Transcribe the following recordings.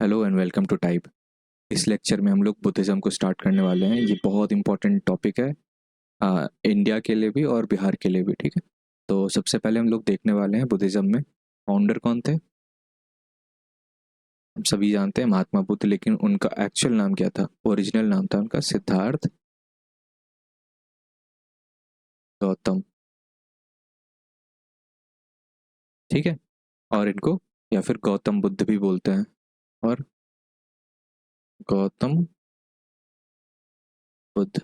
Hello and welcome to type. इस lecture में हम लोग बुद्धिज़्म को स्टार्ट करने वाले हैं। ये बहुत इंपॉर्टेंट टॉपिक है, इंडिया के लिए भी और बिहार के लिए भी। ठीक है, तो सबसे पहले हम लोग देखने वाले हैं बुद्धिज़्म में फाउंडर कौन थे। हम सभी जानते हैं महात्मा बुद्ध, लेकिन उनका एक्चुअल नाम क्या था? ओरिजिनल नाम था उनका सिद्धार्थ गौतम। ठीक है, और इनको या फिर गौतम बुद्ध भी बोलते हैं, और गौतम बुद्ध।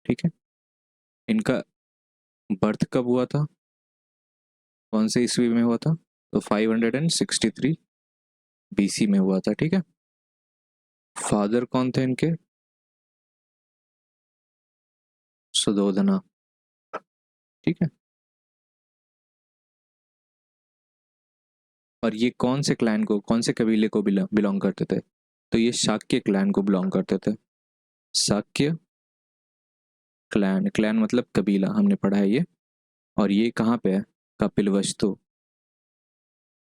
ठीक है, इनका बर्थ कब हुआ था, कौन से ईस्वी में हुआ था? तो 563 बीसी में हुआ था। ठीक है, फादर कौन थे इनके? सुधोधना। ठीक है, और ये कौन से क्लैन को, कौन से कबीले को बिलोंग करते थे? तो ये शाक्य क्लैन को बिलोंग करते थे। शाक्य क्लैन, क्लैन मतलब कबीला, हमने पढ़ा है ये। और ये कहाँ पे है? कपिलवस्तु।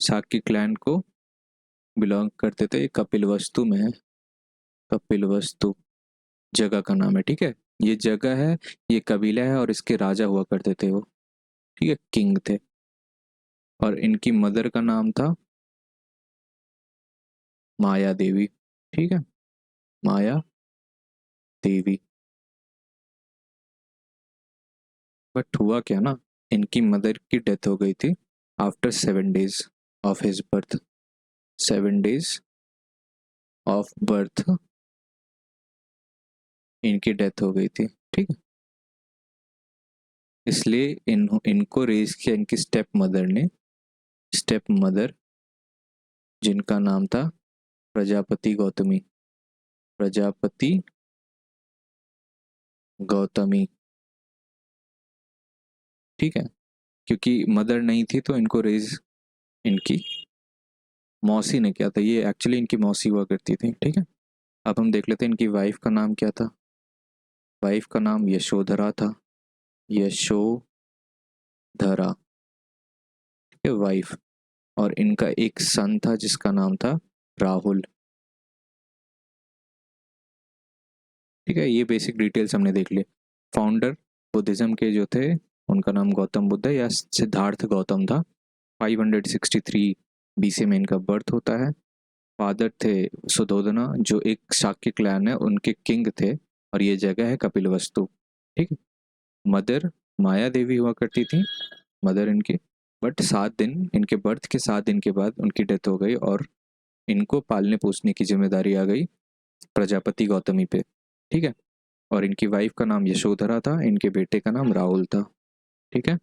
शाक्य क्लैन को बिलोंग करते थे, कपिलवस्तु में है। कपिलवस्तु जगह का नाम है। ठीक है, ये जगह है, ये कबीला है, और इसके राजा हुआ करते थे वो। ठीक है, किंग थे। और इनकी मदर का नाम था माया देवी। ठीक है, माया देवी। बट हुआ क्या ना, इनकी मदर की डेथ हो गई थी after 7 days of his birth. 7 days of birth इनकी डेथ हो गई थी। ठीक है, इसलिए इनको रेज किया इनकी स्टेप मदर ने। स्टेप मदर जिनका नाम था प्रजापति गौतमी। प्रजापति गौतमी। ठीक है, क्योंकि मदर नहीं थी तो इनको रेज इनकी मौसी ने किया था। ये एक्चुअली इनकी मौसी हुआ करती थी। ठीक है, अब हम देख लेते हैं इनकी वाइफ का नाम क्या था। वाइफ का नाम यशोधरा था। यशोधरा। ठीक है, वाइफ। और इनका एक सन था जिसका नाम था राहुल। ठीक है, ये बेसिक डिटेल्स हमने देख ली। फाउंडर बुद्धिज्म के जो थे, उनका नाम गौतम बुद्ध है या सिद्धार्थ गौतम था। 563 बीसी में इनका बर्थ होता है। फादर थे सुधोधना, जो एक शाक्य क्लैन है, उनके किंग थे। और ये जगह है कपिलवस्तु। ठीक है, मदर माया देवी हुआ करती थी, मदर इनकी। बट 7 दिन, इनके बर्थ के 7 दिन के बाद उनकी डेथ हो गई, और इनको पालने पोसने की जिम्मेदारी आ गई प्रजापति गौतमी पे। ठीक है, और इनकी वाइफ का नाम यशोधरा था, इनके बेटे का नाम राहुल था। ठीक है,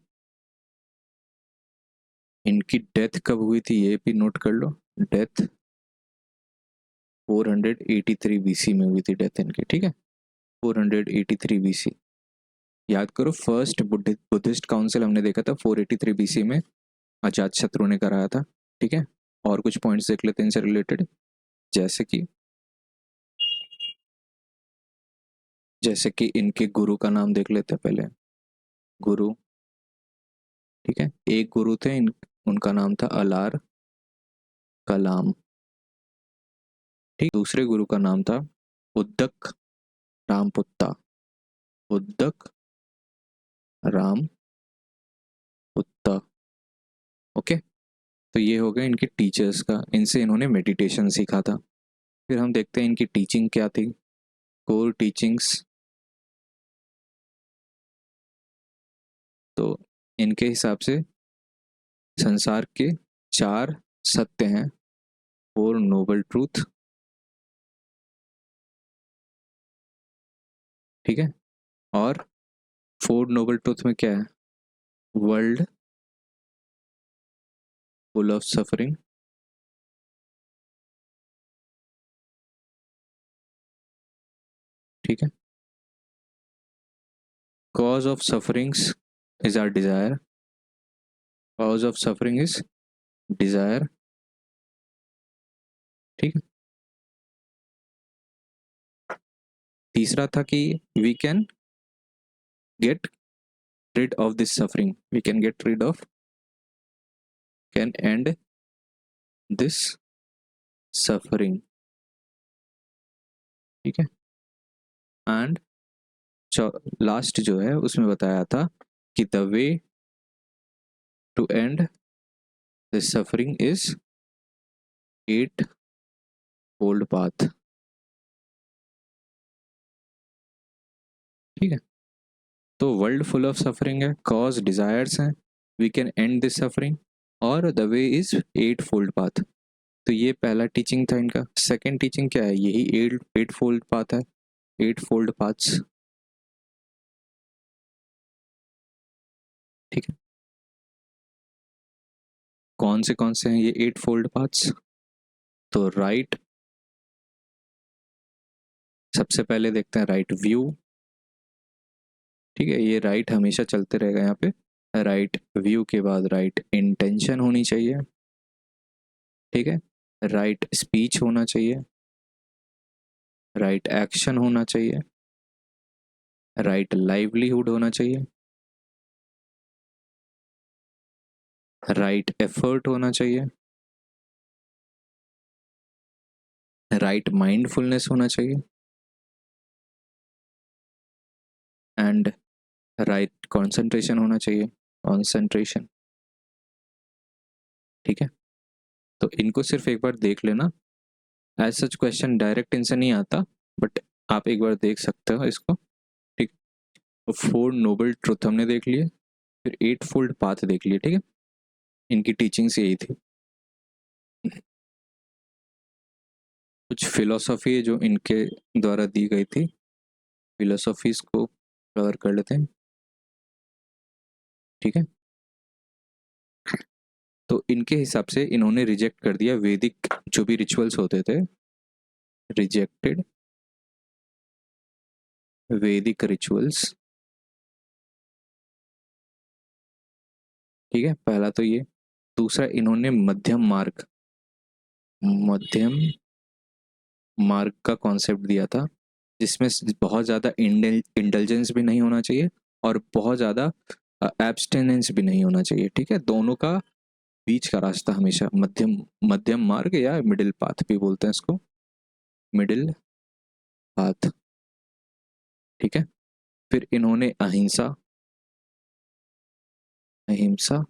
इनकी डेथ कब हुई थी ये भी नोट कर लो। डेथ 483 बीसी में हुई थी डेथ इनकी। ठीक है, 483 बीसी। याद करो, फर्स्ट बुद्धिस्ट काउंसिल हमने देखा था 483 बीसी में, अजात शत्रु ने कराया था। ठीक है, और कुछ पॉइंट्स देख लेते हैं इनसे रिलेटेड। जैसे कि जैसे कि इनके गुरु का नाम देख लेते हैं पहले। गुरु। ठीक है, एक गुरु थे उनका नाम था अलार कलाम। ठीक, दूसरे गुरु का नाम था उद्दक रामपुत्ता। उद्दक रामपुत्ता। ओके, तो ये हो गया इनके टीचर्स का, इनसे इन्होंने मेडिटेशन सीखा था। फिर हम देखते हैं इनकी टीचिंग क्या थी, कोर टीचिंग्स। तो इनके हिसाब से संसार के 4 सत्य हैं, 4 नोबल ट्रूथ। ठीक है, और 4 नोबल ट्रूथ में क्या है? World full of suffering. ठीक है, cause of sufferings is our desire. Cause of suffering is desire. ठीक है, तीसरा था कि we can get rid of this suffering. We can get rid of, can end this suffering, ठीक है। And last जो है उसमें बताया था कि the way to end this suffering is 8 fold path, ठीक है। तो वर्ल्ड फुल ऑफ सफरिंग है, कॉज डिजायर्स हैं, we can end this suffering, और the way is 8 fold path. तो ये पहला टीचिंग था इनका। सेकंड टीचिंग क्या है, यही 8 फोल्ड पाथ है, 8 फोल्ड पाथ्स, ठीक है। कौन से हैं ये 8 फोल्ड पाथ्स? तो राइट, सबसे पहले देखते हैं राइट व्यू, ठीक है। ये राइट हमेशा चलते रहेगा यहाँ पे। राइट व्यू के बाद राइट इंटेंशन होनी चाहिए, ठीक है। राइट स्पीच होना चाहिए, राइट एक्शन होना चाहिए, राइट लाइवलीहुड होना चाहिए, राइट एफर्ट होना चाहिए, राइट माइंडफुलनेस होना चाहिए, एंड राइट कंसंट्रेशन होना चाहिए, कंसंट्रेशन, ठीक है। तो इनको सिर्फ एक बार देख लेना, एज सच क्वेश्चन डायरेक्ट इनसे नहीं आता, बट आप एक बार देख सकते हो इसको, ठीक। तो 4 नोबल ट्रुथ हमने देख लिए, फिर 8 फोल्ड पाथ देख लिए, ठीक है। इनकी टीचिंग्स यही थी। कुछ फिलोसॉफी है जो इनके द्वारा दी गई थी, फिलोसॉफीज को कवर कर लेते हैं, ठीक है। तो इनके हिसाब से इन्होंने रिजेक्ट कर दिया वैदिक जो भी रिचुअल्स होते थे, रिजेक्टेड वैदिक रिचुअल्स, ठीक है। पहला तो ये। दूसरा, इन्होंने मध्यम मार्ग का कॉन्सेप्ट दिया था, जिसमें बहुत ज़्यादा इंडल्जेंस भी नहीं होना चाहिए और बहुत ज़्यादा एब्सटेनेंस भी नहीं होना चाहिए, ठीक है। दोनों का बीच का रास्ता हमेशा मध्यम मध्यम मार्ग या मिडिल पाथ भी बोलते हैं इसको, मिडिल पाथ, ठीक है। फिर इन्होंने अहिंसा, अहिंसा,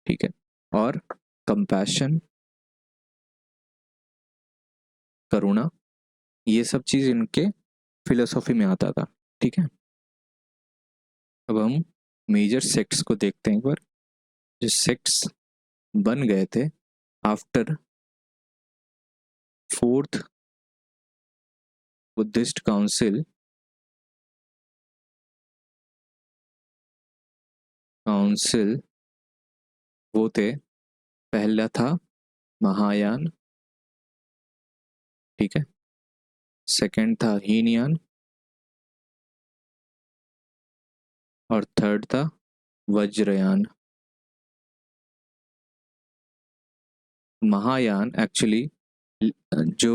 ठीक है, और कंपैशन, करुणा, ये सब चीज इनके फिलोसॉफी में आता था, ठीक है। अब हम मेजर सेक्ट्स को देखते हैं एक बार, जो सेक्ट्स बन गए थे आफ्टर फोर्थ बुद्धिस्ट काउंसिल वो थे, पहला था महायान, ठीक है। सेकंड था हीनयान, और थर्ड था वज्रयान। महायान एक्चुअली जो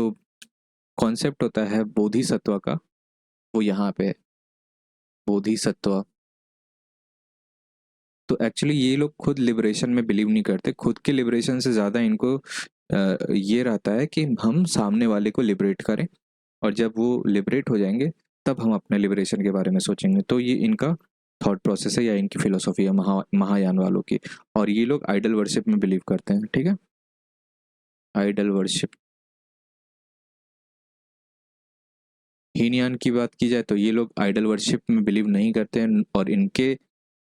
कॉन्सेप्ट होता है बोधिसत्व का, वो यहाँ पे है, बोधिसत्व। तो एक्चुअली ये लोग खुद लिबरेशन में बिलीव नहीं करते, खुद के लिबरेशन से ज़्यादा इनको ये रहता है कि हम सामने वाले को लिबरेट करें, और जब वो लिबरेट हो जाएंगे तब हम अपने लिबरेशन के बारे में सोचेंगे। तो ये इनका थॉट प्रोसेस है या इनकी फिलोसॉफी है महायान वालों की। और ये लोग आइडल वर्शिप में बिलीव करते हैं, ठीक है, आइडल वर्शिप। हीनयान की बात की जाए तो ये लोग आइडल वर्शिप में बिलीव नहीं करते हैं, और इनके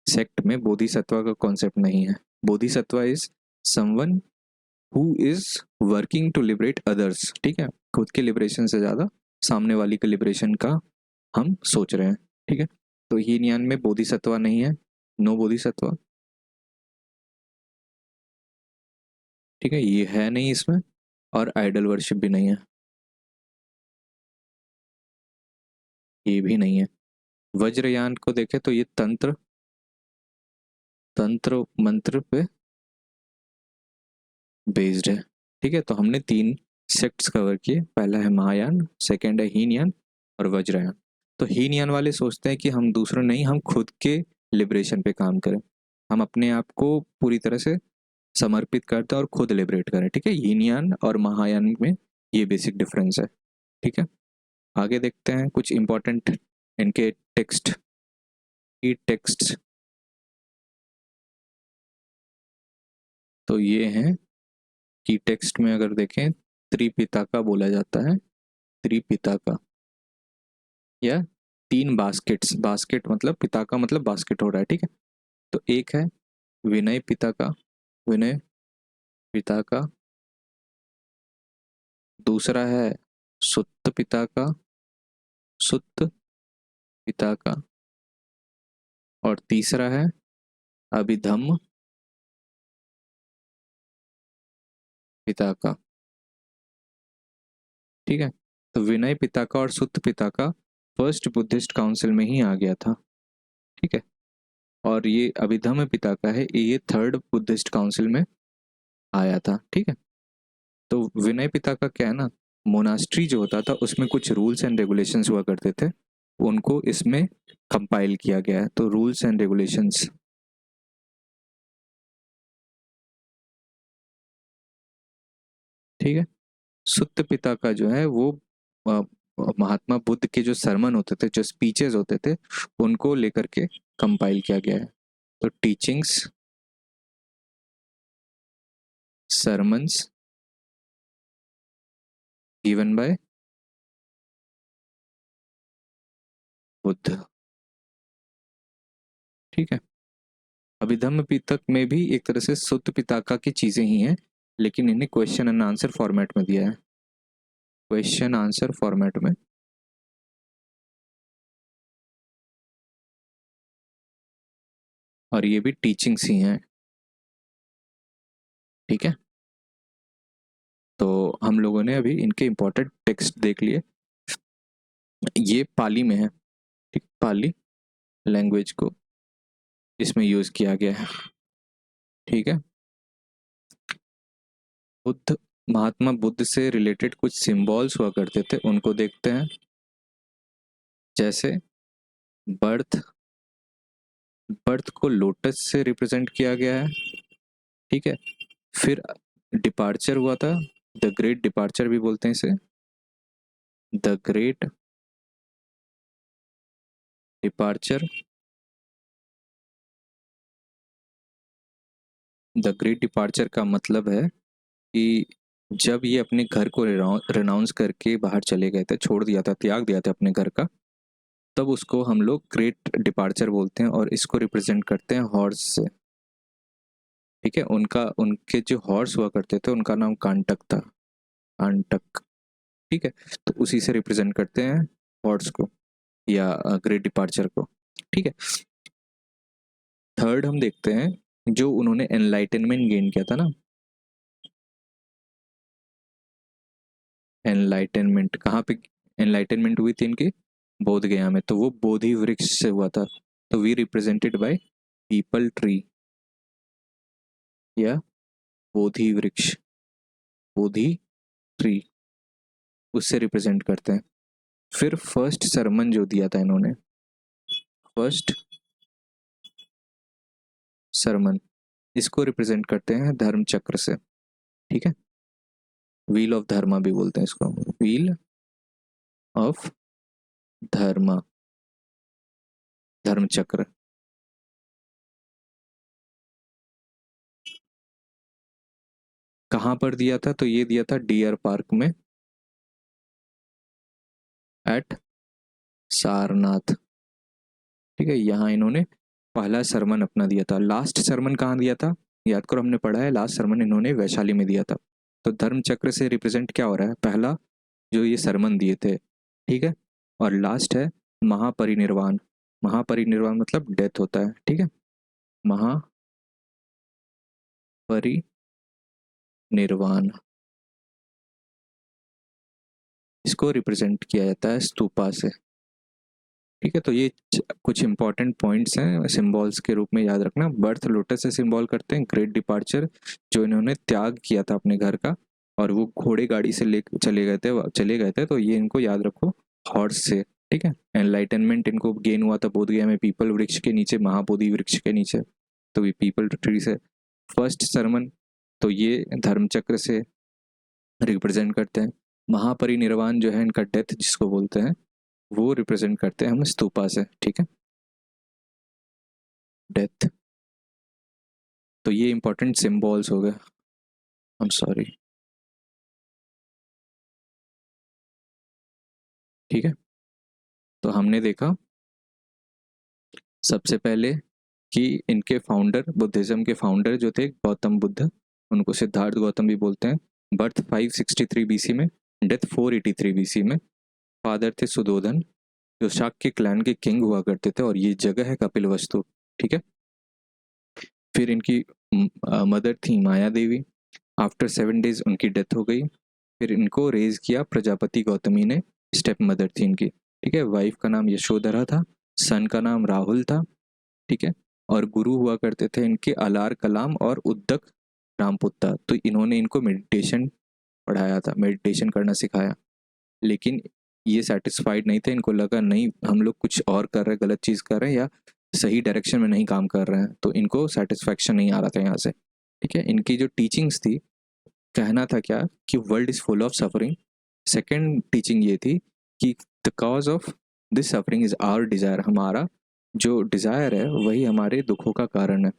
सेक्ट में बोधिसत्व का कॉन्सेप्ट नहीं है। Bodhisattva is someone who is working to liberate others, ठीक है। खुद के लिबरेशन से ज़्यादा सामने वाली के लिबरेशन का हम सोच रहे हैं, ठीक है। तो हीनयान में बोधिसत्व नहीं है, नो बोधिसत्व, ठीक है, ये है नहीं इसमें। और आइडल वर्शिप भी नहीं है, ये भी नहीं है। वज्रयान को देखें तो ये तंत्र तंत्र मंत्र पे बेस्ड है, ठीक है। तो हमने 3 सेक्ट्स कवर किए, पहला है महायान, सेकंड है हीनयान, और वज्रयान। तो हीनयान वाले सोचते हैं कि हम दूसरों नहीं, हम खुद के लिबरेशन पे काम करें, हम अपने आप को पूरी तरह से समर्पित करता है और खुद लिबरेट करे, ठीक है। यिनयान और महायान में ये बेसिक डिफरेंस है, ठीक है। आगे देखते हैं कुछ इंपॉर्टेंट इनके टेक्स्ट, की टेक्स्ट। तो ये हैं की टेक्स्ट में अगर देखें, त्रिपिता बोला जाता है, त्रिपिता, या तीन बास्केट्स, बास्केट मतलब पिता का मतलब बास्केट हो रहा है, ठीक है। तो एक है विनय पिता, विनय पिता, दूसरा है सुत्त पिता, सुत्त पिता, और तीसरा है अभिधम्म पिता, ठीक है। तो विनय पिता और सुत्त पिता फर्स्ट बुद्धिस्ट काउंसिल में ही आ गया था, ठीक है। और ये अभिधम्म पिता है, ये थर्ड बुद्धिस्ट काउंसिल में आया था, ठीक है। तो विनय पिता क्या है ना, मोनास्ट्री जो होता था उसमें कुछ रूल्स एंड रेगुलेशंस हुआ करते थे, उनको इसमें कंपाइल किया गया है। तो रूल्स एंड रेगुलेशंस, ठीक है। सुत्त पिता जो है वो अ, महात्मा बुद्ध के जो सरमन होते थे, जो स्पीचेस होते थे, उनको लेकर के कंपाइल किया गया है। तो teachings, sermons given by Buddha, ठीक है। अभिधम्म पितक में भी एक तरह से सुत्त पिताका की चीजें ही हैं, लेकिन इन्हें क्वेश्चन एंड आंसर फॉर्मेट में दिया है, क्वेश्चन आंसर फॉर्मेट में। और ये भी टीचिंग्स ही हैं, ठीक है। तो हम लोगों ने अभी इनके इंपॉर्टेंट टेक्स्ट देख लिए। ये पाली में है, ठीक, पाली लैंग्वेज को इसमें यूज किया गया है, ठीक है। बुद्ध, महात्मा बुद्ध से रिलेटेड कुछ सिंबल्स हुआ करते थे, उनको देखते हैं। जैसे बर्थ, बर्थ को लोटस से रिप्रेजेंट किया गया है, ठीक है। फिर डिपार्चर हुआ था, द ग्रेट डिपार्चर भी बोलते हैं इसे, the great departure. The great departure का मतलब है कि जब ये अपने घर को रिनाउंस करके बाहर चले गए थे, छोड़ दिया था, त्याग दिया था अपने घर का, तब उसको हम लोग ग्रेट डिपार्चर बोलते हैं, और इसको रिप्रेजेंट करते हैं हॉर्स से, ठीक है। उनका, उनके जो हॉर्स हुआ करते थे उनका नाम कांटक था, कांटक, ठीक है। तो उसी से रिप्रेजेंट करते हैं हॉर्स को या ग्रेट डिपार्चर को, ठीक है। थर्ड हम देखते हैं जो उन्होंने एनलाइटनमेंट गेन किया था ना, एनलाइटनमेंट कहाँ पे एनलाइटनमेंट हुई थी इनकी, बोध गया में, तो वो बोधि वृक्ष से हुआ था। तो we represented by peepal tree या बोधि वृक्ष, बोधि ट्री, उससे रिप्रेजेंट करते हैं। फिर फर्स्ट सरमन जो दिया था इन्होंने, फर्स्ट सरमन, इसको रिप्रेजेंट करते हैं धर्म चक्र से, ठीक है। व्हील ऑफ धर्मा भी बोलते हैं इसको, व्हील ऑफ धर्मा, धर्म चक्र। कहाँ पर दिया था, तो ये दिया था डियर पार्क में, एट सारनाथ, ठीक है। यहाँ इन्होंने पहला सरमन अपना दिया था। लास्ट सरमन कहाँ दिया था, याद करो हमने पढ़ा है, लास्ट सरमन इन्होंने वैशाली में दिया था। तो धर्म चक्र से रिप्रेजेंट क्या हो रहा है, पहला जो ये सरमन दिए थे, ठीक है। और लास्ट है महापरिनिर्वाण, महापरिनिर्वाण मतलब डेथ होता है, ठीक है। महापरिनिर्वाण, इसको रिप्रेजेंट किया जाता है स्तूपा से, ठीक है। तो ये कुछ इंपॉर्टेंट पॉइंट्स हैं सिंबल्स के रूप में, याद रखना। बर्थ लोटस से सिंबल करते हैं, ग्रेट डिपार्चर जो इन्होंने त्याग किया था अपने घर का, और वो घोड़े गाड़ी से ले चले गए थे, तो ये इनको याद रखो हॉर्स से, ठीक है। एनलाइटनमेंट इनको गेन हुआ था बोध गया में पीपल वृक्ष के नीचे, महाबोधि वृक्ष के नीचे, तो ये पीपल ट्री से। फर्स्ट सरमन तो ये धर्म चक्र से रिप्रेजेंट करते हैं। महापरिनिर्वाण जो है इनका डेथ जिसको बोलते हैं, वो रिप्रेजेंट करते हैं हम स्तूपा से, ठीक है, डेथ। तो ये इंपॉर्टेंट सिंबल्स हो गए। आई एम सॉरी, ठीक है। तो हमने देखा सबसे पहले कि इनके फाउंडर, बुद्धिज्म के फाउंडर जो थे गौतम बुद्ध, उनको सिद्धार्थ गौतम भी बोलते हैं। बर्थ 563 बीसी में, डेथ 483 बीसी में। फादर थे सुदोधन, जो शाक्य क्लैन के किंग हुआ करते थे, और ये जगह है कपिलवस्तु, ठीक है। फिर इनकी मदर थी माया देवी। आफ्टर 7 डेज उनकी डेथ हो गई। फिर इनको रेज किया प्रजापति गौतमी ने, स्टेप मदर थी इनकी, ठीक है। वाइफ का नाम यशोधरा था, सन का नाम राहुल था, ठीक है। और गुरु हुआ करते थे इनके अलार कलाम और उद्दक रामपुत्ता। तो इन्होंने इनको मेडिटेशन पढ़ाया था, मेडिटेशन करना सिखाया। लेकिन ये सेटिस्फाइड नहीं थे, इनको लगा नहीं हम लोग कुछ और कर रहे हैं, गलत चीज़ कर रहे हैं, या सही डायरेक्शन में नहीं काम कर रहे हैं। तो इनको सेटिस्फैक्शन नहीं आ रहा था यहाँ से, ठीक है। इनकी जो टीचिंग्स थी, कहना था क्या कि world is full of suffering. Second teaching ये थी कि the cause of this suffering is our desire, हमारा जो डिज़ायर है वही हमारे दुखों का कारण है।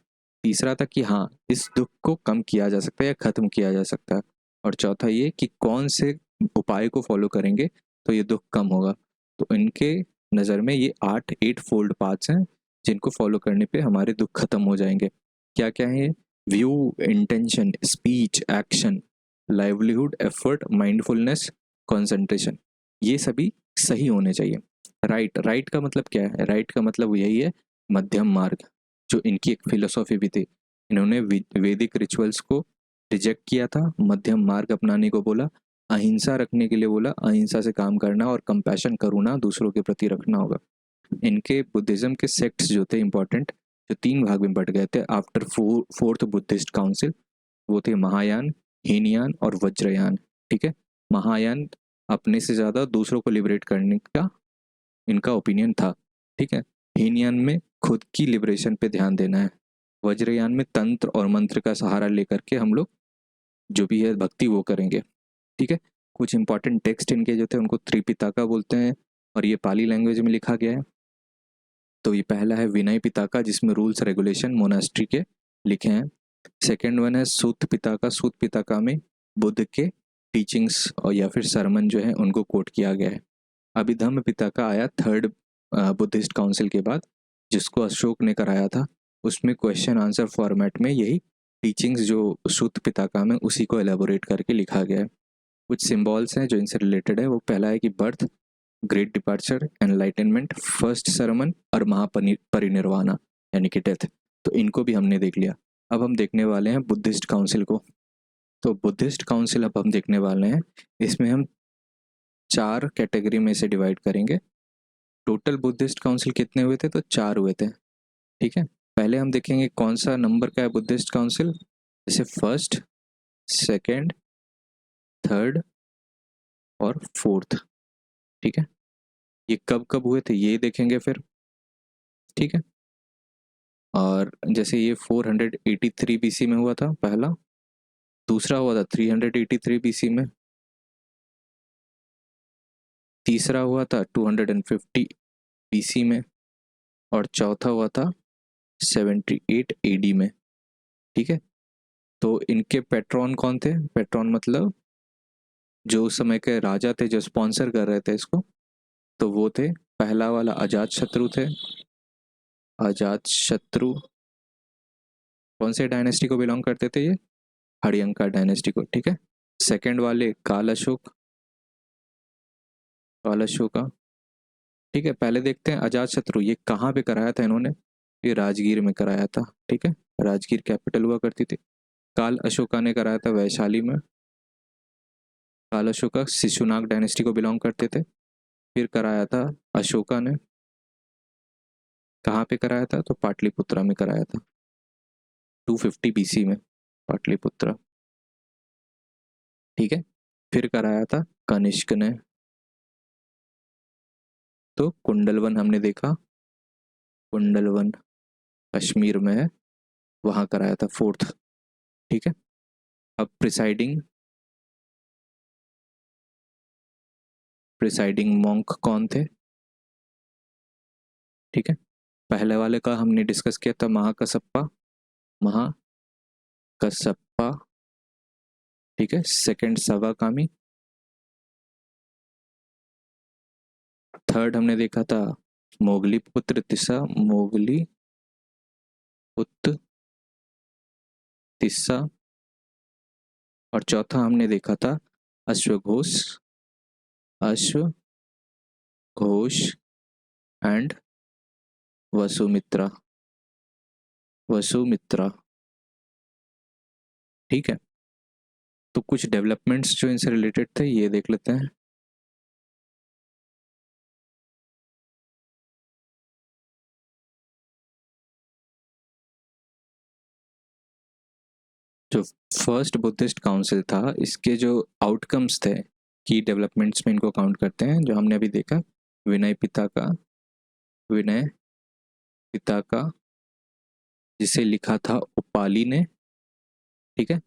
तीसरा था कि हाँ, इस दुख को कम किया जा सकता है या ख़त्म किया जा सकता है। और चौथा ये कि कौन से उपाय को फॉलो करेंगे तो ये दुख कम होगा। तो इनके नज़र में ये 8 फोल्ड पाथ्स हैं जिनको फॉलो करने पे हमारे दुख खत्म हो जाएंगे। क्या क्या है ये? View, intention, speech, action, livelihood, effort, mindfulness, concentration, ये सभी सही होने चाहिए। राइट का मतलब क्या है? राइट का मतलब यही है मध्यम मार्ग, जो इनकी एक फिलोसॉफी भी थी। इन्होंने वैदिक रिचुअल्स को रिजेक्ट किया था, मध्यम मार्ग अपनाने को बोला, अहिंसा रखने के लिए बोला, अहिंसा से काम करना और कंपैशन, करुणा दूसरों के प्रति रखना होगा। इनके बुद्धिज्म के सेक्ट्स जो थे इंपॉर्टेंट, जो 3 भाग में बट गए थे आफ्टर फोर्थ बुद्धिस्ट काउंसिल, वो थे महायान, हीनयान और वज्रयान, ठीक है। महायान अपने से ज़्यादा दूसरों को लिबरेट करने का इनका ओपिनियन था, ठीक है। हीनयान में खुद की लिबरेशन पे ध्यान देना है। वज्रयान में तंत्र और मंत्र का सहारा लेकर के हम लोग जो भी है भक्ति वो करेंगे, ठीक है। कुछ इंपॉर्टेंट टेक्स्ट इनके जो थे उनको त्रिपिताका बोलते हैं, और ये पाली लैंग्वेज में लिखा गया है। तो ये पहला है विनय पिताका, जिसमें रूल्स रेगुलेशन मोनास्ट्री के लिखे हैं। सेकेंड वन है सूत पिताका। सूत पिताका में बुद्ध के टीचिंग्स और या फिर सरमन जो है उनको कोट किया गया है। अभिधम्म पिताका आया थर्ड बुद्धिस्ट काउंसिल के बाद, जिसको अशोक ने कराया था। उसमें क्वेश्चन आंसर फॉर्मेट में यही टीचिंग्स जो सूत पिताका में, उसी को एलेबोरेट करके लिखा गया है। कुछ सिंबल्स हैं जो इनसे रिलेटेड है। वो पहला है कि birth, great departure, enlightenment, first sermon और महापरिनिर्वाणा यानी कि डेथ। तो इनको भी हमने देख लिया। अब हम देखने वाले हैं बुद्धिस्ट काउंसिल को। तो बुद्धिस्ट काउंसिल अब हम देखने वाले हैं। इसमें हम 4 कैटेगरी में से डिवाइड करेंगे। टोटल बुद्धिस्ट काउंसिल कितने हुए थे? तो 4 हुए थे, ठीक है। पहले हम देखेंगे कौन सा नंबर का है बुद्धिस्ट काउंसिल, जैसे फर्स्ट, सेकेंड, थर्ड और फोर्थ, ठीक है। ये कब कब हुए थे ये देखेंगे फिर, ठीक है। और जैसे ये 483 बीसी में हुआ था पहला, दूसरा हुआ था 383 बीसी में, तीसरा हुआ था 250 बीसी में, और चौथा हुआ था 78 एडी में, ठीक है। तो इनके पेट्रॉन कौन थे? पेट्रॉन मतलब जो उस समय के राजा थे जो स्पॉन्सर कर रहे थे इसको, तो वो थे, पहला वाला अजात शत्रु थे। अजात शत्रु कौन से डायनेस्टी को बिलोंग करते थे? ये हड़ियंका डायनेस्टी को, ठीक है। सेकंड वाले काल अशोक, काल अशोका, ठीक है। पहले देखते हैं अजात शत्रु, ये कहाँ पे कराया था इन्होंने? ये राजगीर में कराया था, ठीक है। राजगीर कैपिटल हुआ करती थी। काल अशोका ने कराया था वैशाली में। काल अशोका शिशुनाग डायनेस्टी को बिलोंग करते थे। फिर कराया था अशोका ने, कहाँ पे कराया था? तो पाटलिपुत्रा में कराया था, 250 बीसी में, पाटलिपुत्रा, ठीक है। फिर कराया था कनिष्क ने। तो कुंडलवन हमने देखा, कुंडलवन कश्मीर में है, वहाँ कराया था फोर्थ, ठीक है। अब प्रिसाइडिंग मॉन्क कौन थे? ठीक है, पहले वाले का हमने डिस्कस किया था महाकसप्पा। महाकसप्पा, ठीक है। सेकंड सवाकामी। थर्ड हमने देखा था मोगली पुत्र तिस्सा, मोगली पुत्र तिस्सा। और चौथा हमने देखा था अश्वघोष, अश्वघोष एंड वसुमित्रा, वसुमित्रा। ठीक है, तो कुछ डेवलपमेंट्स जो इनसे रिलेटेड थे ये देख लेते हैं। जो फर्स्ट बुद्धिस्ट काउंसिल था, इसके जो आउटकम्स थे, की डेवलपमेंट्स में इनको काउंट करते हैं। जो हमने अभी देखा, विनय पिता का जिसे लिखा था उपाली ने, ठीक है।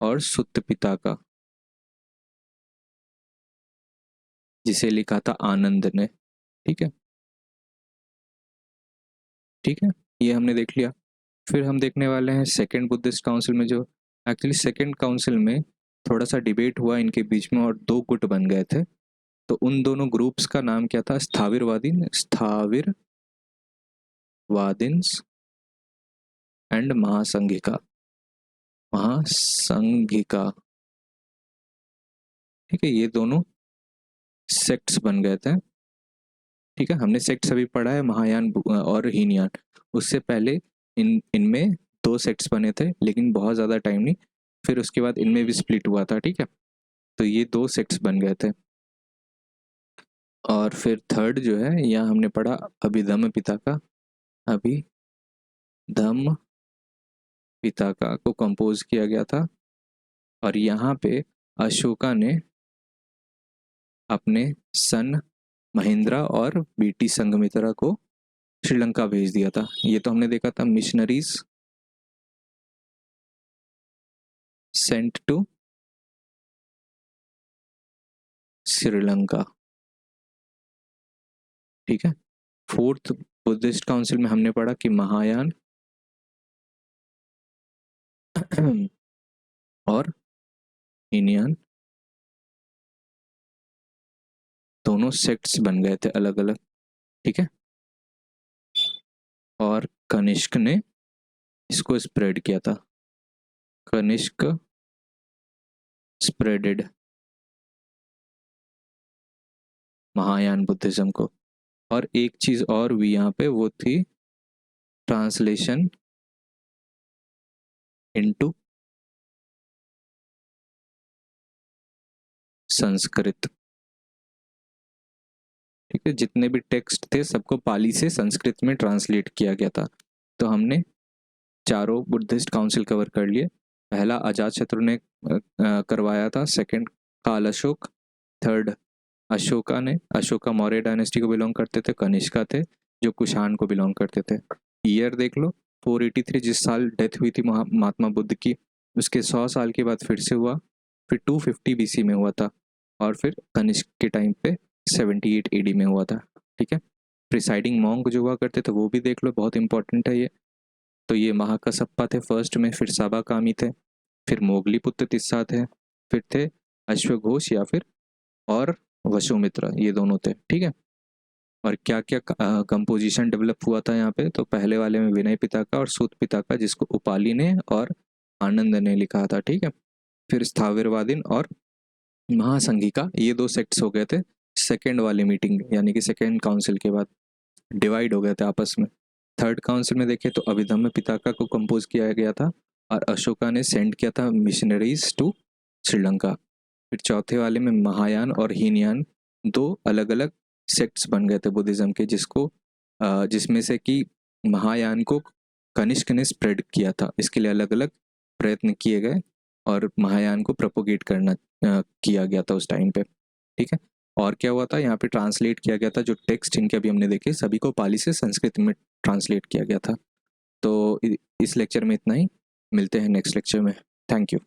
और सुत पिता का जिसे लिखा था आनंद ने, ठीक है। ठीक है, ये हमने देख लिया। फिर हम देखने वाले हैं सेकंड बुद्धिस्ट काउंसिल में। जो एक्चुअली सेकंड काउंसिल में थोड़ा सा डिबेट हुआ इनके बीच में और दो गुट बन गए थे। तो उन दोनों ग्रुप्स का नाम क्या था? स्थाविरवादिन्स एंड महासंघिका, महासंघिका। ठीक है, ये दोनों सेक्ट्स बन गए थे। ठीक है, हमने सेक्ट्स अभी पढ़ा है, महायान और हीनयान। उससे पहले इनमें दो सेक्ट्स बने थे, लेकिन बहुत ज़्यादा टाइम नहीं, फिर उसके बाद इनमें भी स्प्लिट हुआ था। ठीक है, तो ये दो सेक्ट्स बन गए थे। और फिर थर्ड जो है, यहाँ हमने पढ़ा अभिधम्म पिताका को कंपोज किया गया था। और यहाँ पे अशोका ने अपने सन महेंद्रा और बेटी संघमित्रा को श्रीलंका भेज दिया था। ये तो हमने देखा था, मिशनरीज सेंट टू श्रीलंका। ठीक है, फोर्थ बुद्धिस्ट काउंसिल में हमने पढ़ा कि महायान और हीनयान दोनों सेक्ट्स बन गए थे अलग अलग। ठीक है, और कनिष्क ने इसको स्प्रेड किया था। कनिष्क स्प्रेडेड महायान बुद्धिज्म को। और एक चीज और भी यहाँ पे वो थी, ट्रांसलेशन इनटू संस्कृत। ठीक है, जितने भी टेक्स्ट थे सबको पाली से संस्कृत में ट्रांसलेट किया गया था। तो हमने चारों बुद्धिस्ट काउंसिल कवर कर लिए। पहला अजातशत्रु ने करवाया था, सेकंड काल अशोक, थर्ड अशोका मौर्य डायनेस्टी को बिलोंग करते थे, कनिष्का थे जो कुषाण को बिलोंग करते थे। ईयर देख लो, 483 जिस साल डेथ हुई थी महात्मा बुद्ध की, उसके 100 साल के बाद फिर से हुआ, फिर 250 बीसी में हुआ था, और फिर कनिष्क के टाइम पे 78 एडी में हुआ था। ठीक है, प्रिसाइडिंग मॉन्क जो हुआ करते थे वो भी देख लो, बहुत इंपॉर्टेंट है ये। तो ये महाकसप्पा थे फर्स्ट में, फिर साबाकामी थे, फिर मोगली पुत्र तिस्सा थे, फिर थे अश्वघोष या फिर और वसुमित्रा, ये दोनों थे। ठीक है, और क्या क्या कंपोजिशन डेवलप हुआ था यहाँ पे? तो पहले वाले में विनय पिता का और सूत पिता का, जिसको उपाली ने और आनंद ने लिखा था। ठीक है, फिर स्थाविरवादीन और महासंघिका, ये दो सेक्ट्स हो गए थे सेकेंड वाली मीटिंग, यानी कि सेकेंड काउंसिल के बाद डिवाइड हो गए थे आपस में। थर्ड काउंसिल में देखें तो अभिधम्म पिताका को कंपोज किया गया था और अशोका ने सेंड किया था मिशनरीज टू श्रीलंका। फिर चौथे वाले में महायान और हीनयान दो अलग अलग सेक्ट्स बन गए थे बुद्धिज्म के, जिसमें से कि महायान को कनिष्क ने स्प्रेड किया था, इसके लिए अलग अलग प्रयत्न किए गए और महायान को प्रोपोगेट करना किया गया था उस टाइम पे। ठीक है, और क्या हुआ था यहाँ पे, ट्रांसलेट किया गया था जो टेक्स्ट इनके अभी हमने देखे सभी को पाली से संस्कृत में ट्रांसलेट किया गया था। तो इस लेक्चर में इतना ही, मिलते हैं नेक्स्ट लेक्चर में। Thank you.